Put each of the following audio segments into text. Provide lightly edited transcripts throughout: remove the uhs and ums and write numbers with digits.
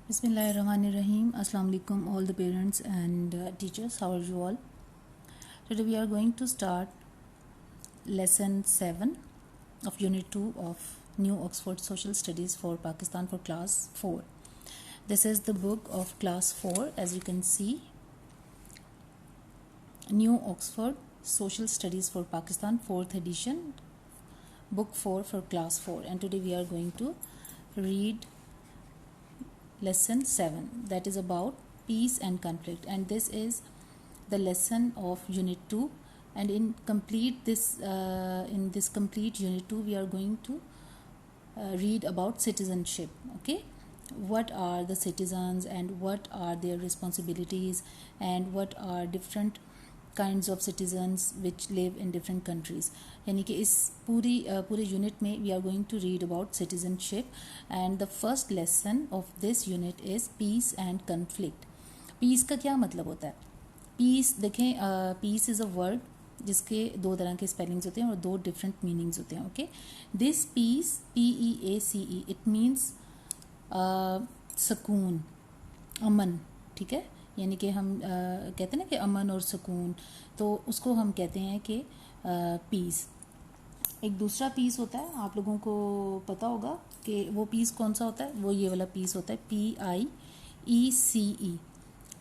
Bismillahirrahmanirrahim. Assalamu alaikum all the parents and teachers. How are you all? Today we are going to start lesson 7 of unit 2 of New Oxford Social Studies for Pakistan for class 4. This is the book of class 4. As you can see, New Oxford Social Studies for Pakistan 4th edition, book 4 for class 4, and today we are going to read lesson 7, that is about peace and conflict, and this is the lesson of unit 2. And in this complete unit 2 we are going to read about citizenship. Okay, what are the citizens and what are their responsibilities and what are different kinds of citizens which live in different countries. यानी कि इस पूरे unit में we are going to read about citizenship, and the first lesson of this unit is peace and conflict. Peace का क्या मतलब होता है? पीस देखें, पीस इज़ अ वर्ड जिसके दो तरह के स्पेलिंग्स होते हैं और दो डिफरेंट मीनिंग्स होते हैं. Okay, this peace PEACE, it means सुकून, अमन. ठीक है, यानी कि हम कहते हैं ना कि अमन और सुकून, तो उसको हम कहते हैं कि पीस. एक दूसरा पीस होता है, आप लोगों को पता होगा कि वो पीस कौन सा होता है. वो ये वाला पीस होता है PIECE.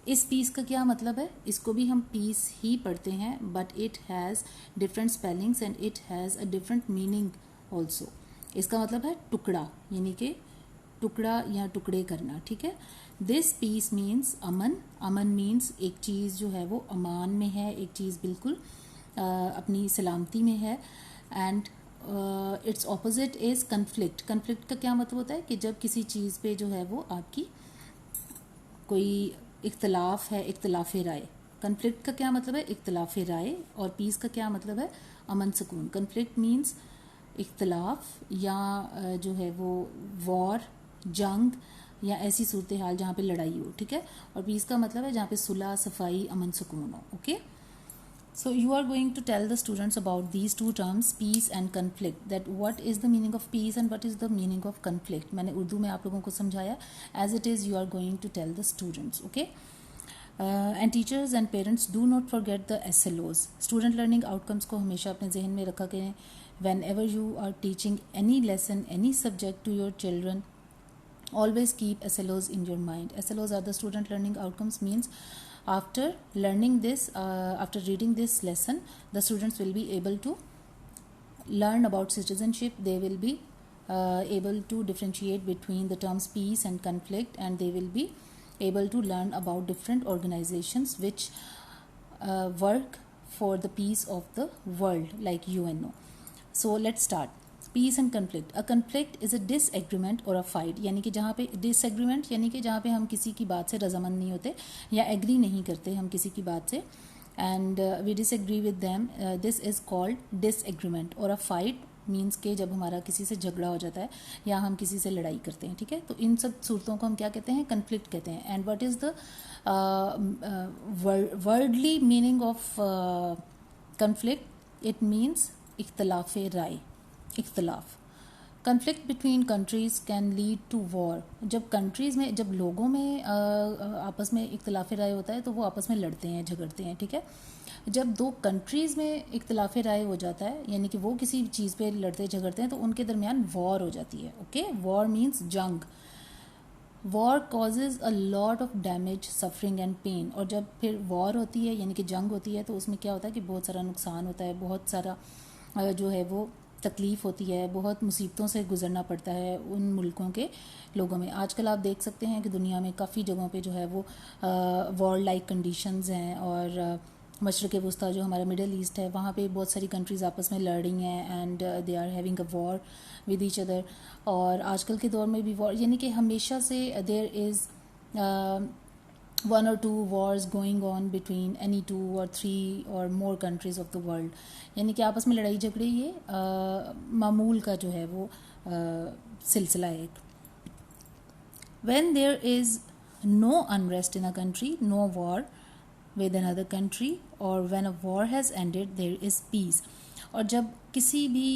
इस पीस का क्या मतलब है? इसको भी हम पीस ही पढ़ते हैं, but it has different spellings and it has a different meaning also. इसका मतलब है टुकड़ा, यानी कि टुकड़ा या टुकड़े करना. ठीक है, दिस पीस मीन्स अमन. अमन मीन्स एक चीज़ जो है वो अमान में है, एक चीज़ बिल्कुल अपनी सलामती में है. And it's opposite is conflict. Conflict का क्या मतलब होता है कि जब किसी चीज़ पे जो है वो आपकी कोई इख्तलाफ है, इख्तलाफ राय. कन्फ्लिक्ट का क्या मतलब है? इख्तलाफ राय. और पीस का क्या मतलब है? अमन सुकून. कन्फ्लिक्ट मीन्स इख्तलाफ या जो है वो वॉर, जंग या ऐसी सूरत हाल जहाँ पे लड़ाई हो. ठीक है, और पीस का मतलब है जहाँ पे सुलह, सफाई, अमन सुकून हो. Okay, so you are going to tell the students about these two terms, peace and conflict, that what is the meaning of peace and what is the meaning of conflict. मैंने उर्दू में आप लोगों को समझाया. as it is you are going to tell the students. Okay, and teachers and parents, do not forget the SLOs, student learning outcomes को हमेशा अपने जहन में रखा करें. whenever you are teaching any lesson, any subject to your children, always keep SLOs in your mind. SLOs are the student learning outcomes, means after learning this, after reading this lesson, the students will be able to learn about citizenship. They will be able to differentiate between the terms peace and conflict, and they will be able to learn about different organizations which work for the peace of the world, like UNO. So let's start. Peace and conflict. A conflict is a disagreement और a fight, यानी कि जहाँ पे disagreement यानी कि जहाँ पे हम किसी की बात से रजामंद नहीं होते या एग्री नहीं करते हम किसी की बात से, and we disagree with them, this is called disagreement. और अ फाइट मीन्स के जब हमारा किसी से झगड़ा हो जाता है या हम किसी से लड़ाई करते हैं. ठीक है, तो इन सब सूरतों को हम क्या कहते हैं? कन्फ्लिक्ट कहते हैं. And what is the wordly meaning of conflict? It means इख्तलाफ राय, इख्तलाफ. Conflict between countries can lead to war. जब कंट्रीज़ में, जब लोगों में आपस में इख्तलाफ राय होता है तो वो आपस में लड़ते हैं, झगड़ते हैं. ठीक है, जब दो कंट्रीज़ में इख्तलाफ राय हो जाता है, यानी कि वो किसी चीज़ पे लड़ते झगड़ते हैं, तो उनके दरमियान वॉर हो जाती है. ओके, वॉर मीन्स जंग. War causes a lot of damage, suffering and pain. और जब फिर वॉर होती है यानी कि जंग होती है, तो उसमें क्या होता है कि बहुत सारा नुकसान होता है, बहुत सारा जो है वो तकलीफ़ होती है, बहुत मुसीबतों से गुजरना पड़ता है उन मुल्कों के लोगों में. आजकल आप देख सकते हैं कि दुनिया में काफ़ी जगहों पे जो है वो वॉर लाइक कंडीशंस हैं, और मशरक़ वस्ता जो हमारा मिडल ईस्ट है, वहाँ पे बहुत सारी कंट्रीज़ आपस में लड़ रही हैं, and they are having a war with each other. और आजकल के दौर में भी वॉर, यानी कि हमेशा से there is one or two wars going on between any 2 or 3 or more countries of the world. यानी कि आपस में लड़ाई झगड़े ये मामूल का जो है वो सिलसिला है. When there is no unrest in a country, no war with another country, or when a war has ended, there is peace. और जब किसी भी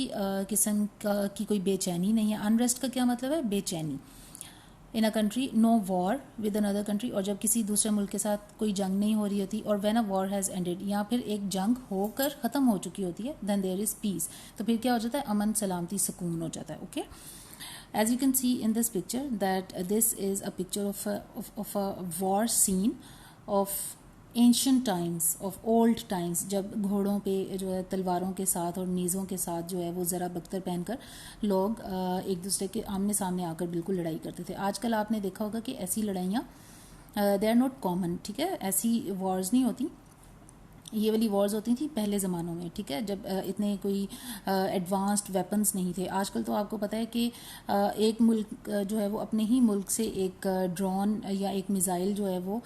किस्म की कोई बेचैनी नहीं है. अनरेस्ट का क्या मतलब है? बेचैनी. In a country no war with another country, और जब किसी दूसरे मुल्क के साथ कोई जंग नहीं हो रही होती, और when a war has ended, या फिर एक जंग होकर ख़त्म हो चुकी होती है, देन देयर इज़ पीस, तो फिर क्या हो जाता है, अमन सलामती सुकून हो जाता है. Okay, as you can see in this picture that this is a picture of a war scene of ancient times, of old times, जब घोड़ों पे जो है तलवारों के साथ और नीज़ों के साथ जो है वो ज़रा बख्तर पहनकर लोग एक दूसरे के आमने सामने आकर बिल्कुल लड़ाई करते थे. आजकल आपने देखा होगा कि ऐसी लड़ाइयाँ दे आर नॉट कॉमन. ठीक है, ऐसी वॉर्स नहीं होती. ये वाली वॉर्स होती थी पहले ज़मानों में. ठीक है, जब इतने कोई एडवांस्ड वेपन्स नहीं थे. आजकल तो आपको पता है कि एक मुल्क जो है वो अपने ही मुल्क से एक ड्रोन या एक मिसाइल जो है वो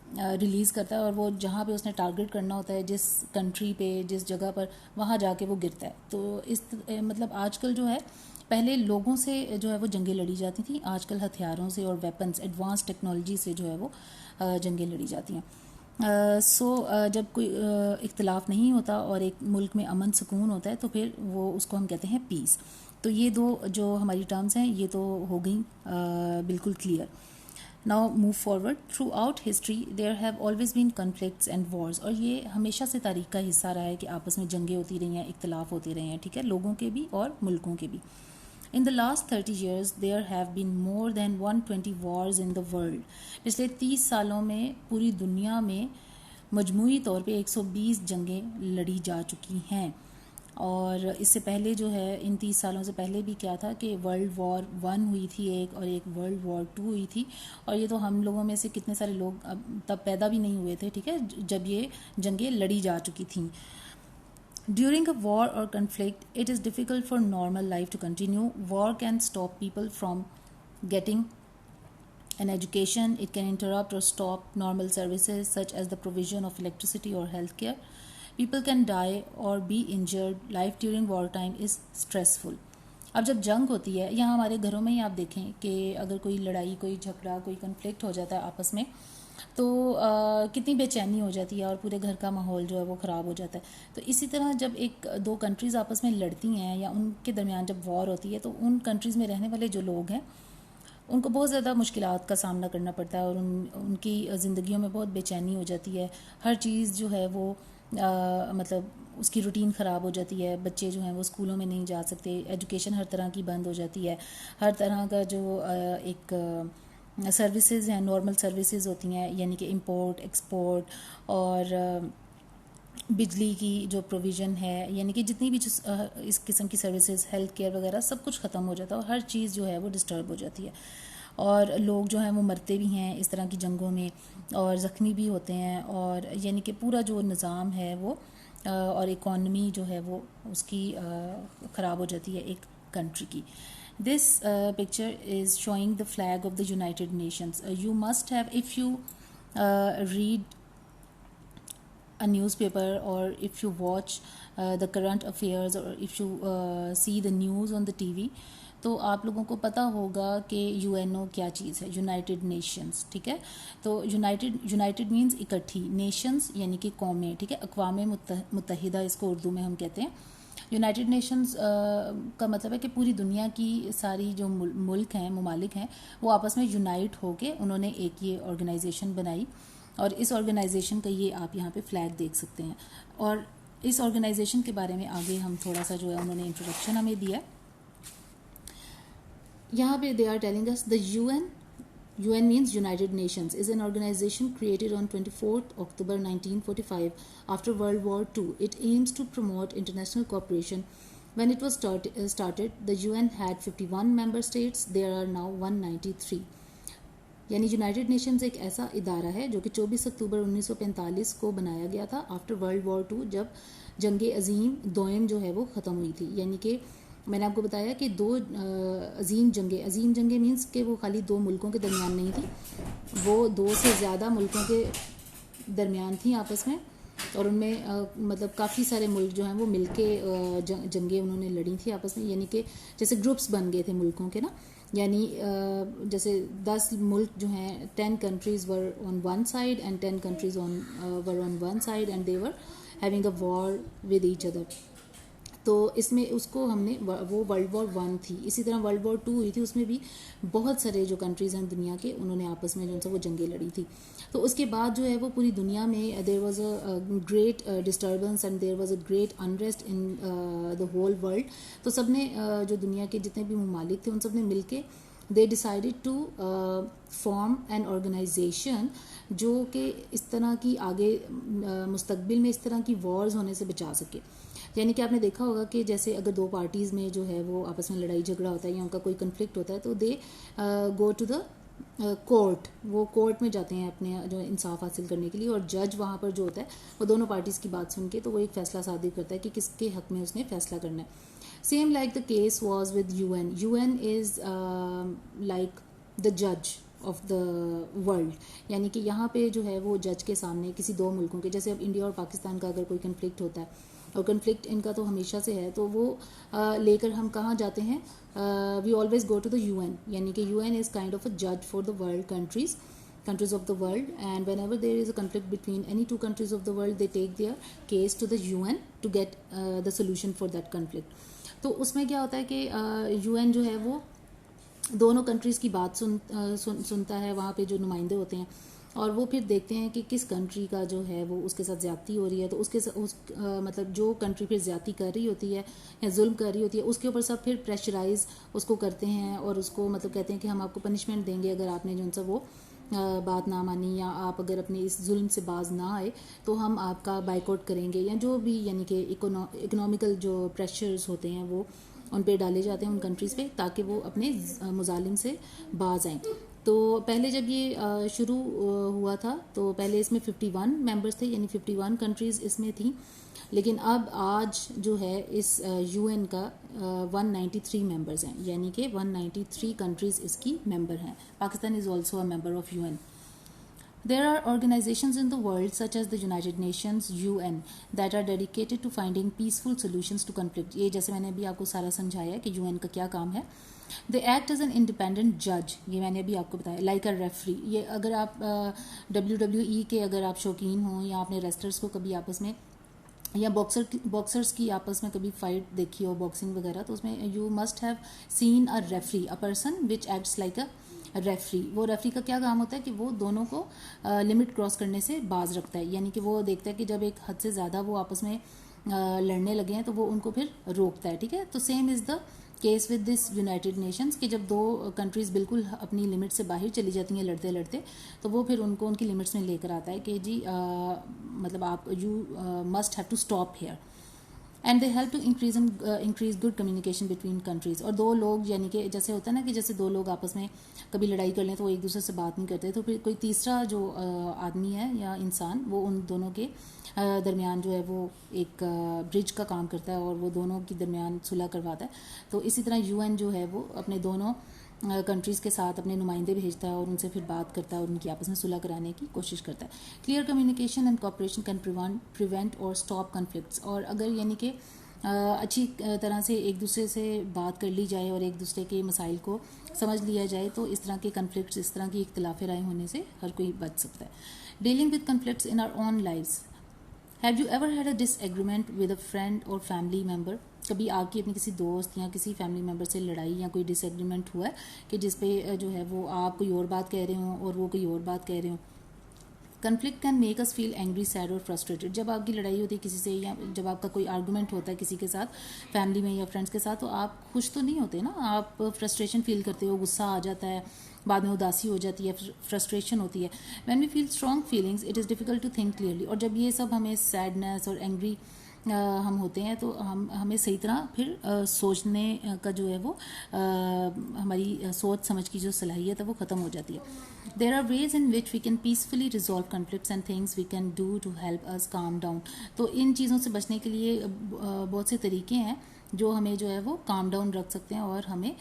रिलीज़ करता है, और वो जहाँ पे उसने टारगेट करना होता है, जिस कंट्री पे, जिस जगह पर, वहाँ जाके वो गिरता है. तो इस मतलब आजकल जो है, पहले लोगों से जो है वो जंगें लड़ी जाती थी, आजकल हथियारों से और वेपन्स, एडवांस टेक्नोलॉजी से जो है वो जंगें लड़ी जाती हैं. जब कोई इख्तिलाफ नहीं होता और एक मुल्क में अमन सुकून होता है, तो फिर वो उसको हम कहते हैं पीस. तो ये दो जो हमारी टर्म्स हैं ये तो हो गई बिल्कुल clear. Now move forward. Throughout history there have always been conflicts and wars, और ये हमेशा से तारीख का हिस्सा रहा है कि आपस में जंगें होती रही हैं, इख्तिलाफ होते रहे हैं. ठीक है, लोगों के भी और मुल्कों के भी. In the last 30 years, there have been more than 120 wars in the world. पिछले 30 सालों में पूरी दुनिया में मजमूई तौर पे 120 जंगें लड़ी जा चुकी हैं. और इससे पहले जो है, इन 30 सालों से पहले भी क्या था कि वर्ल्ड वॉर 1 हुई थी एक, और एक वर्ल्ड वॉर 2 हुई थी. और ये तो हम लोगों में से कितने सारे लोग अब तब पैदा भी नहीं हुए थे. ठीक है, जब ये जंगें लड़ी जा चुकी थीं. During a war or conflict, it is difficult for normal life to continue. War can stop people from getting an education. It can interrupt or stop normal services such as the provision of electricity or healthcare. People can die or be injured. Life during wartime is stressful. अब जब जंग होती है, या हमारे घरों में ही आप देखें कि अगर कोई लड़ाई, कोई झगड़ा, कोई कन्फ्लिक्ट हो जाता है आपस में, तो कितनी बेचैनी हो जाती है और पूरे घर का माहौल जो है वो ख़राब हो जाता है. तो इसी तरह जब एक दो कंट्रीज़ आपस में लड़ती हैं या उनके दरमियान जब वॉर होती है, तो उन कंट्रीज़ में रहने वाले जो लोग हैं उनको बहुत ज़्यादा मुश्किलात का सामना करना पड़ता है, और उनकी ज़िंदगियों में बहुत बेचैनी हो जाती है. हर चीज़ जो है वो मतलब उसकी रूटीन ख़राब हो जाती है. बच्चे जो हैं वो स्कूलों में नहीं जा सकते, एजुकेशन हर तरह की बंद हो जाती है. हर तरह का जो एक सर्विसेज हैं, नॉर्मल सर्विसेज होती हैं, यानी कि इंपोर्ट एक्सपोर्ट और बिजली की जो प्रोविज़न है, यानी कि जितनी भी इस किस्म की सर्विसेज, हेल्थ केयर वगैरह, सब कुछ ख़त्म हो जाता है, और हर चीज़ जो है वो डिस्टर्ब हो जाती है. और लोग जो हैं वो मरते भी हैं इस तरह की जंगों में, और ज़ख्मी भी होते हैं, और यानी कि पूरा जो निज़ाम है वो और इकॉनमी जो है वो उसकी ख़राब हो जाती है एक कंट्री की. This picture is showing the flag of the United Nations. You must have, if you read a newspaper, or if you watch the current affairs, or if you see the news on the TV, तो आप लोगों को पता होगा कि UNO क्या चीज़ है, United Nations. ठीक है, तो यूनाइटेड मीन्स इकट्ठी, नेशंस यानी कि कौमें. ठीक है, अक़वाम मुत्तहिदा इसको उर्दू में हम कहते हैं. यूनाइटेड नेशंस का मतलब है कि पूरी दुनिया की सारी जो मुल्क हैं, ममालिक हैं, वो आपस में यूनाइट होके उन्होंने एक ये ऑर्गेनाइजेशन बनाई. और इस ऑर्गेनाइजेशन का ये आप यहाँ पे फ्लैग देख सकते हैं. और इस ऑर्गेनाइजेशन के बारे में आगे हम थोड़ा सा जो है उन्होंने इंट्रोडक्शन हमें दिया. यहाँ पे they are telling us the UN means United Nations, is an organization created on 24th October 1945 after World War II. It aims to promote international cooperation. When it was started, the UN had 51 member states. There are now 193. यानी United Nations एक ऐसा इदारा है जो कि 24 अक्टूबर 1945 को बनाया गया था आफ्टर वर्ल्ड वॉर 2, जब जंग अजीम दोयम जो है वो ख़त्म हुई थी. यानी कि मैंने आपको बताया कि दो अजीम जंगें मीन्स कि वो खाली दो मुल्कों के दरमियान नहीं थी, वो दो से ज़्यादा मुल्कों के दरमियान थी आपस में. और उनमें मतलब काफ़ी सारे मुल्क जो हैं वो मिलके जंगें उन्होंने लड़ी थी आपस में. यानी कि जैसे ग्रुप्स बन गए थे मुल्कों के ना, यानी जैसे 10 मुल्क जो हैं, 10 countries were on one side and 10 countries were on one side, and they were having a war with each other. तो इसमें उसको हमने वो वर्ल्ड वॉर 1 थी। इसी तरह वर्ल्ड वॉर 2 हुई थी, उसमें भी बहुत सारे जो कंट्रीज़ हैं दुनिया के, उन्होंने आपस में जो सा वो जंगें लड़ी थी। तो उसके बाद जो है वो पूरी दुनिया में there was a great disturbance and there was a great unrest in the whole world. तो सब ने जो दुनिया के जितने भी ममालिक थे उन सब ने मिलके they decided to form an organisation जो कि इस तरह की आगे मुस्तकबिल में इस तरह की वॉर्स होने से बचा सके। यानी कि आपने देखा होगा कि जैसे अगर दो पार्टीज़ में जो है वो आपस में लड़ाई झगड़ा होता है या उनका कोई कन्फ्लिक्ट होता है तो दे गो टू द कोर्ट, वो कोर्ट में जाते हैं अपने जो इंसाफ हासिल करने के लिए, और जज वहाँ पर जो होता है वो दोनों पार्टीज़ की बात सुन के तो वो एक फ़ैसला सादिर करता है कि किसके हक़ में उसने फ़ैसला करना है। Same like the case was with UN. UN is like the जज ऑफ द वर्ल्ड, यानी कि यहाँ पे जो है वो जज के सामने किसी दो मुल्कों के, जैसे अब इंडिया और पाकिस्तान का अगर कोई कन्फ्लिक्ट होता है और कन्फ्लिक्ट इनका तो हमेशा से है, तो वो लेकर हम कहाँ जाते हैं, we always go to the UN, यानी कि UN is kind of a जज for the world countries of the world, and whenever there is a conflict between any two countries of the world they take their case to the UN to get the solution for that conflict. तो उसमें क्या होता है कि UN जो है वो दोनों कंट्रीज़ की बात सुनता है, वहाँ पे जो नुमाइंदे होते हैं, और वो फिर देखते हैं कि किस कंट्री का जो है वो उसके साथ ज़्यादती हो रही है, तो मतलब जो कंट्री फिर ज़्यादती कर रही होती है या जुल्म कर रही होती है उसके ऊपर सब फिर प्रेशराइज उसको करते हैं और उसको मतलब कहते हैं कि हम आपको पनिशमेंट देंगे अगर आपने जो सा वो बात ना मानी, या आप अगर अपने इस जुल्म से बाज ना आए तो हम आपका बाइकआउट करेंगे, या जो भी यानी कि इकोनॉमिकल जो प्रेशर्स होते हैं वो उन पे डाले जाते हैं उन कंट्रीज़ पे, ताकि वो अपने मुजालिम से बाज आएँ। तो पहले जब ये शुरू हुआ था तो पहले इसमें 51 मेंबर्स थे, यानी 51 कंट्रीज़ इसमें थी, लेकिन अब आज जो है इस यूएन का 193 मेंबर्स हैं, यानी कि 193 कंट्रीज़ इसकी मेंबर हैं। Pakistan is also a member of UN. There are organizations in the world such as the United Nations UN that are dedicated to finding peaceful solutions to conflict. ये जैसे मैंने अभी आपको सारा समझाया कि UN का क्या काम है। They act as an independent judge, ये मैंने अभी आपको बताया, like a referee। ये अगर आप WWE के अगर आप शौकीन हो या आपने रेस्लर्स को कभी आपस में या बॉक्सर्स की आपस में कभी फाइट देखी हो बॉक्सिंग वगैरह, तो उसमें you must have seen a referee, a person which acts like a referee. वो रेफरी का क्या काम होता है कि वो दोनों को लिमिट क्रॉस करने से बाज रखता है, यानी कि वो देखता है कि जब एक हद से ज़्यादा वो आपस में लड़ने लगे हैं तो वो उनको फिर रोकता है। ठीक है, तो same is the case with this United Nations कि जब दो कंट्रीज़ बिल्कुल अपनी लिमिट से बाहर चली जाती हैं लड़ते लड़ते, तो वो फिर उनको उनकी लिमिट्स में लेकर आता है कि जी मतलब आप you must have to stop here, and they help to increase good communication between countries. और दो लोग यानी कि जैसे होता है ना कि जैसे दो लोग आपस में कभी लड़ाई कर लें तो वो एक दूसरे से बात नहीं करते, तो फिर कोई तीसरा जो आदमी है या इंसान वो उन दोनों के दरमियान जो है वो एक ब्रिज का काम करता है और वो दोनों के दरमियान सुलह करवाता है। तो इसी तरह यूएन जो है वो अपने दोनों कंट्रीज़ के साथ अपने नुमाइंदे भेजता है और उनसे फिर बात करता है और उनकी आपस में सुलह कराने की कोशिश करता है। Clear communication and cooperation can prevent और स्टॉप कन्फ्लिक्ट्स। और अगर यानी कि अच्छी तरह से एक दूसरे से बात कर ली जाए और एक दूसरे के मसाइल को समझ लिया जाए तो इस तरह के कन्फ्लिक्ट्स, इस तरह की इख्तिलाफ राय होने से हर कोई बच सकता है। Dealing with conflicts in our own lives. Have you ever had a disagreement with a friend और फैमिली मेम्बर? कभी आपकी अपनी किसी दोस्त या किसी फैमिली मेम्बर से लड़ाई या कोई डिसएग्रीमेंट हुआ है कि जिस पे जो है वो आप कोई और बात कह रहे हो और वो कोई और बात कह रहे हो? Conflict can make us feel angry, sad और फ्रस्ट्रेटेड। जब आपकी लड़ाई होती है किसी से या जब आपका कोई आर्गूमेंट होता है किसी के साथ फैमिली में या फ्रेंड्स के साथ, तो आप खुश तो नहीं होते ना, आप फ्रस्ट्रेशन फील करते हो, गुस्सा आ जाता है, बाद में उदासी हो जाती है, फ्रस्ट्रेशन होती है। When we feel strong feelings it is difficult to think clearly. और जब ये सब हमें सैडनेस और एंग्री हम होते हैं तो हमें सही तरह फिर सोचने का जो है वो हमारी सोच समझ की जो सलाहियत है वो ख़त्म हो जाती है। There are ways in which we can peacefully resolve conflicts and things we can do to help us calm down. तो इन चीज़ों से बचने के लिए बहुत से तरीके हैं जो हमें जो है वो काम डाउन रख सकते हैं और हमें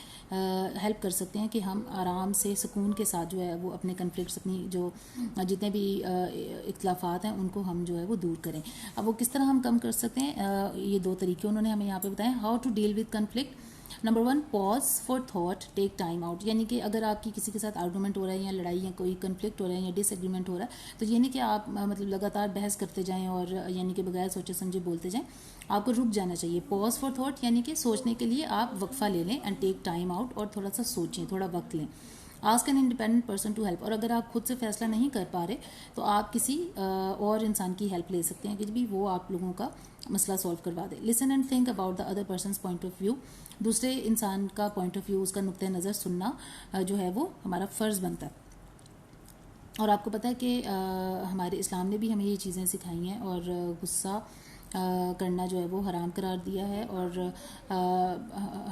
हेल्प कर सकते हैं कि हम आराम से सुकून के साथ जो है वो अपने कन्फ्लिक्ट्स, अपनी जो जितने भी इख्तिलाफात हैं उनको हम जो है वो दूर करें। अब वो किस तरह हम कम कर सकते हैं, ये दो तरीके उन्होंने हमें यहाँ पे बताए। How to deal with conflict. Number 1, pause for thought, take time out, यानी कि अगर आपकी किसी के साथ आर्गूमेंट हो रहा है या लड़ाई या कोई कन्फ्लिक्ट हो रहा है या डिसएग्रीमेंट हो रहा है, तो ये नहीं कि आप मतलब लगातार बहस करते जाएं और यानी कि बगैर सोचे समझे बोलते जाएं, आपको रुक जाना चाहिए। पॉज फॉर थॉट यानी कि सोचने के लिए आप वक्फा ले लें, एंड टेक टाइम आउट, और थोड़ा सा सोचें, थोड़ा वक्त लें। Ask an independent person to help, और अगर आप खुद से फैसला नहीं कर पा रहे तो आप किसी और इंसान की हेल्प ले सकते हैं कि भी वो आप लोगों का मसला सॉल्व करवा दे। Listen and think about the other person's point of view, दूसरे इंसान का पॉइंट ऑफ व्यू, उसका नुक्ते नज़र सुनना जो है वो हमारा फ़र्ज़ बनता है। और आपको पता है कि हमारे इस्लाम ने भी हमें ये चीज़ें सिखाई हैं, और गुस्सा करना जो है वो हराम करार दिया है। और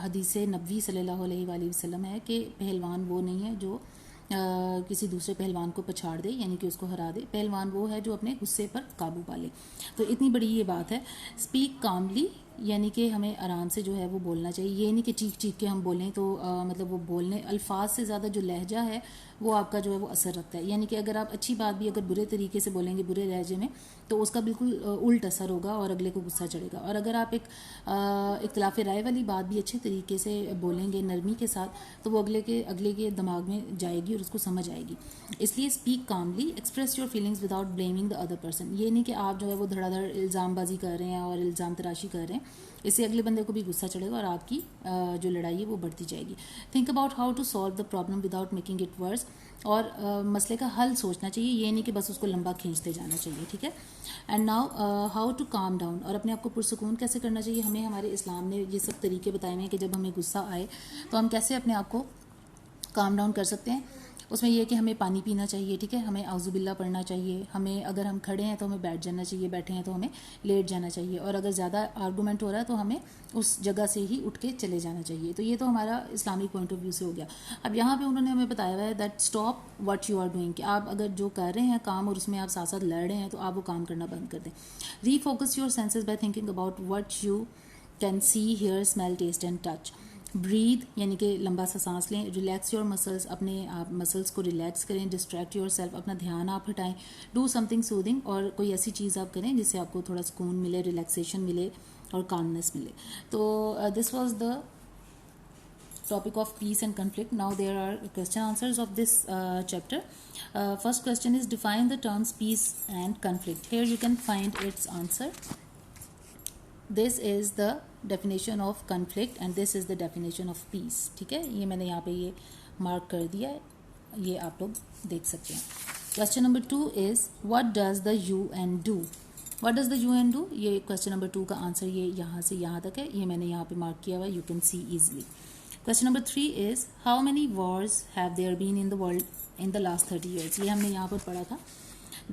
हदीस नबवी सल्लल्लाहु अलैहि वसल्लम है कि पहलवान वो नहीं है जो किसी दूसरे पहलवान को पछाड़ दे, यानी कि उसको हरा दे। पहलवान वो है जो अपने गुस्से पर काबू पा ले। तो इतनी बड़ी ये बात है। स्पीक कामली, यानी कि हमें आराम से जो है वो बोलना चाहिए। ये नहीं कि चीख चीख के हम बोलें, तो मतलब वो बोलने अल्फाज से ज़्यादा जो लहजा है वो आपका जो है वो असर रखता है। यानी कि अगर आप अच्छी बात भी अगर बुरे तरीके से बोलेंगे, बुरे लहजे में, तो उसका बिल्कुल उल्ट असर होगा और अगले को गुस्सा चढ़ेगा। और अगर आप एक इख्तिलाफ राय वाली बात भी अच्छे तरीके से बोलेंगे, नरमी के साथ, तो वो अगले के दिमाग में जाएगी और उसको समझ आएगी। इसलिए speak calmly, express your feelings without blaming the other person. ये नहीं कि आप जो है वो धड़ाधड़ इल्ज़ामबाजी कर रहे हैं और इल्ज़ाम तराशी कर रहे हैं, इससे अगले बंदे को भी गुस्सा चढ़ेगा और आपकी जो लड़ाई है वो बढ़ती जाएगी। Think about how to solve the problem without making it worse, और मसले का हल सोचना चाहिए, ये नहीं कि बस उसको लंबा खींचते जाना चाहिए, ठीक है। And now how to calm down, और अपने आप को पुरसुकून कैसे करना चाहिए। हमें हमारे इस्लाम ने ये सब तरीके बताए हैं कि जब हमें गुस्सा आए तो हम कैसे अपने आप को काम डाउन कर सकते हैं। उसमें यह है कि हमें पानी पीना चाहिए, ठीक है, हमें आउज़ुबिल्ला पढ़ना चाहिए, हमें अगर हम खड़े हैं तो हमें बैठ जाना चाहिए, बैठे हैं तो हमें लेट जाना चाहिए, और अगर ज़्यादा आर्गूमेंट हो रहा है तो हमें उस जगह से ही उठ के चले जाना चाहिए। तो ये तो हमारा इस्लामिक पॉइंट ऑफ व्यू से हो गया। अब यहाँ पे उन्होंने हमें बताया हुआ है that stop what you are doing, कि आप अगर जो कर रहे हैं काम और उसमें आप साथ साथ लड़ रहे हैं तो आप वो काम करना बंद कर दें। Refocus your senses by thinking about what you can see, hear, smell, taste and touch. Breathe, यानी कि लंबा सा सांस लें। रिलैक्स योर मसल्स, अपने आप मसल्स को रिलैक्स करें। डिस्ट्रैक्ट योर सेल्फ, अपना ध्यान आप हटाएं। डू समथिंग सूदिंग, और कोई ऐसी चीज़ आप करें जिससे आपको थोड़ा सुकून मिले, रिलैक्सेशन मिले और कामनेस मिले। तो this was the topic of peace and conflict. Now there are question answers of this chapter. First question is define the terms peace and conflict. Here you can find its answer. This is the definition of conflict and this is the definition of peace. ठीक है, ये मैंने यहाँ पे ये mark कर दिया है, ये आप लोग देख सकते हैं। Question number 2 is what does the UN do? What does the UN do? ये question number 2 का आंसर ये यहाँ से यहाँ तक है, ये मैंने यहाँ पे मार्क किया हुआ है, you can see easily. Question number 3 is how many wars have there been in the world in the last 30 years? ये हमने यहाँ पर पढ़ा था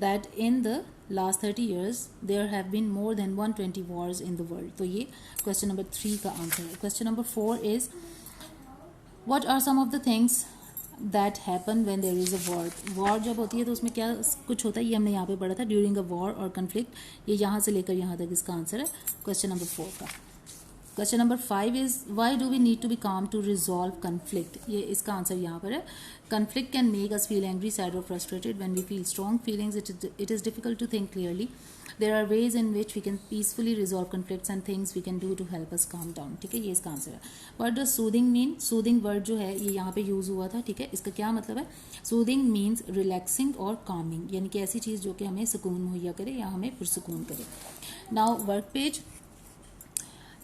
that in the last 30 years there have been more than 120 wars in the world. तो ये question number 3 का answer है। Question number 4 is what are some of the things that happen when there is a war? War जब होती है तो उसमें क्या कुछ होता है, ये हमने यहाँ पे पढ़ा था during a war or conflict। ये यहाँ से लेकर यहाँ तक इसका आंसर है question number 4 का। Question number 5 is why do we need to be calm to resolve conflict? ये इसका आंसर यहाँ पर है। Conflict can make us feel angry, sad or frustrated. When we feel strong feelings, it is difficult to think clearly. There are ways in which we can peacefully resolve conflicts and things we can do to help us calm down. ठीक है, ये इसका answer है। What does soothing mean? Soothing word जो है ये यहाँ पे यूज हुआ था, ठीक है, इसका क्या मतलब है? Soothing means relaxing or calming, यानी कि ऐसी चीज़ जो कि हमें सुकून मुहैया करे या हमें पुरसुकून करे। Now work page.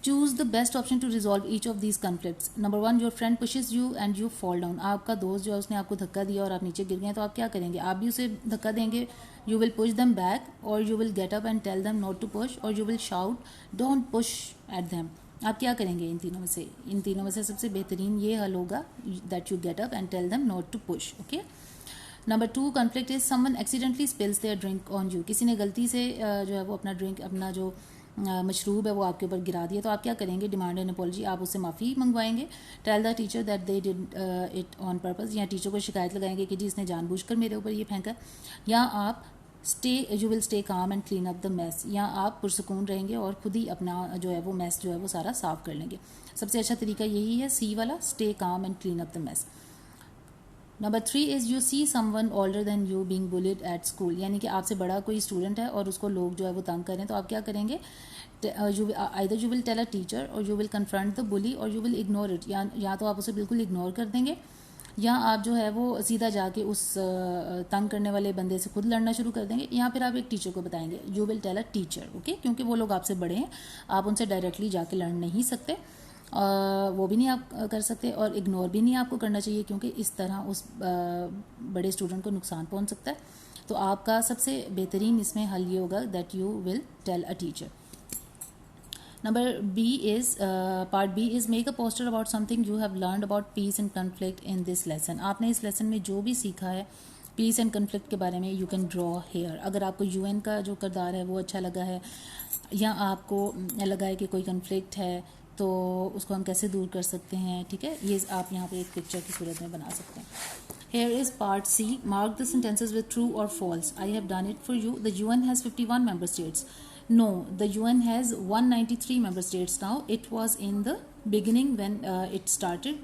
Choose the best option to resolve each of these conflicts. Number 1, your friend pushes you and you fall down. आपका दोस्त जो है उसने आपको धक्का दिया और आप नीचे गिर गए, तो आप क्या करेंगे? आप भी उसे धक्का देंगे, you will push them back, or you will get up and tell them not to push, or you will shout don't push at them. आप क्या करेंगे इन तीनों में से? इन तीनों में से सबसे बेहतरीन ये हल होगा that you get up and tell them not to push. Okay. Number 2, conflict is someone accidentally spills their drink on you. किसी ने गलती से जो है वो अपना ड्रिंक, अपना जो मशरूब है वो आपके ऊपर गिरा दिया, तो आप क्या करेंगे? डिमांड एन अपॉलजी, आप उससे माफ़ी मंगवाएंगे। Tell the teacher that they did it on purpose, या टीचर को शिकायत लगाएंगे कि जी इसने जानबूझकर मेरे ऊपर ये फेंका। या आप you will stay calm and clean up the mess, या आप पुरसुकून रहेंगे और खुद ही अपना जो है वो मैस जो है वो सारा साफ कर लेंगे। सबसे अच्छा तरीका यही है, सी वाला, stay calm and clean up the mess. Number 3 is you see someone older than you being bullied at school, यानी कि आपसे बड़ा कोई स्टूडेंट है और उसको लोग जो है वो तंग करें, तो आप क्या करेंगे, either you will tell a teacher और you will confront the bully और यू विल इग्नोर इट, या तो आप उसे बिल्कुल इग्नोर कर देंगे या आप जो है वो सीधा जाके उस तंग करने वाले बंदे से खुद लड़ना शुरू कर देंगे, या फिर आप एक टीचर को बताएंगे, you will tell a teacher, okay, क्योंकि वो लोग आपसे बड़े हैं, आप उनसे डायरेक्टली जाके लड़ नहीं सकते, वो भी नहीं आप कर सकते, और इग्नोर भी नहीं आपको करना चाहिए क्योंकि इस तरह उस बड़े स्टूडेंट को नुकसान पहुंच सकता है। तो आपका सबसे बेहतरीन इसमें हल ये होगा that you will tell a teacher. Number B is part B is make a poster about something you have learned about peace and conflict in this lesson। आपने इस लेसन में जो भी सीखा है पीस एंड कन्फ्लिक्ट के बारे में यू कैन ड्रॉ हेयर। अगर आपको यूएन का जो किरदार है वो अच्छा लगा है या आपको लगा है कि कोई कन्फ्लिक्ट है तो उसको हम कैसे दूर कर सकते हैं, ठीक है, ये आप यहाँ पे एक पिक्चर की सूरत में बना सकते हैं। Here is part C. Mark the sentences with true or false. I have done it for you. The UN has 51 member states. No, the UN has 193 member states now. It was in the beginning when it started.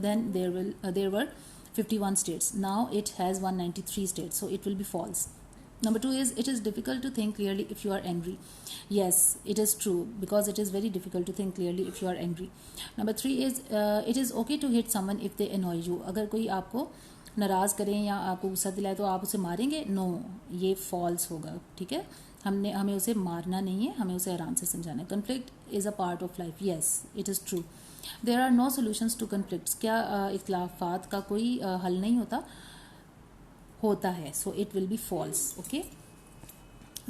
Then there were 51 states. Now it has 193 states. So it will be false. Number 2 is it is difficult to think clearly if you are angry. Yes, it is true because it is very difficult to think clearly if you are angry. Number 3 is it is okay to hit someone if they annoy you. अगर कोई आपको नाराज़ करें या आपको गुस्सा दिलाए तो आप उसे मारेंगे? नो, ये फॉल्स होगा, ठीक है, हमें उसे मारना नहीं है, हमें उसे आराम से समझाना है। Conflict is a part of life. Yes, it is true. There are no solutions to conflicts. क्या इख्लाफात का कोई हल नहीं होता है, so it will be false, okay.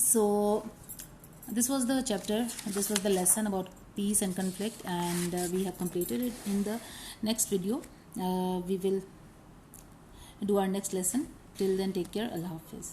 So this was the chapter, this was the lesson about peace and conflict, and we have completed it. In the next video we will do our next lesson. Till then, take care. Allah Hafiz.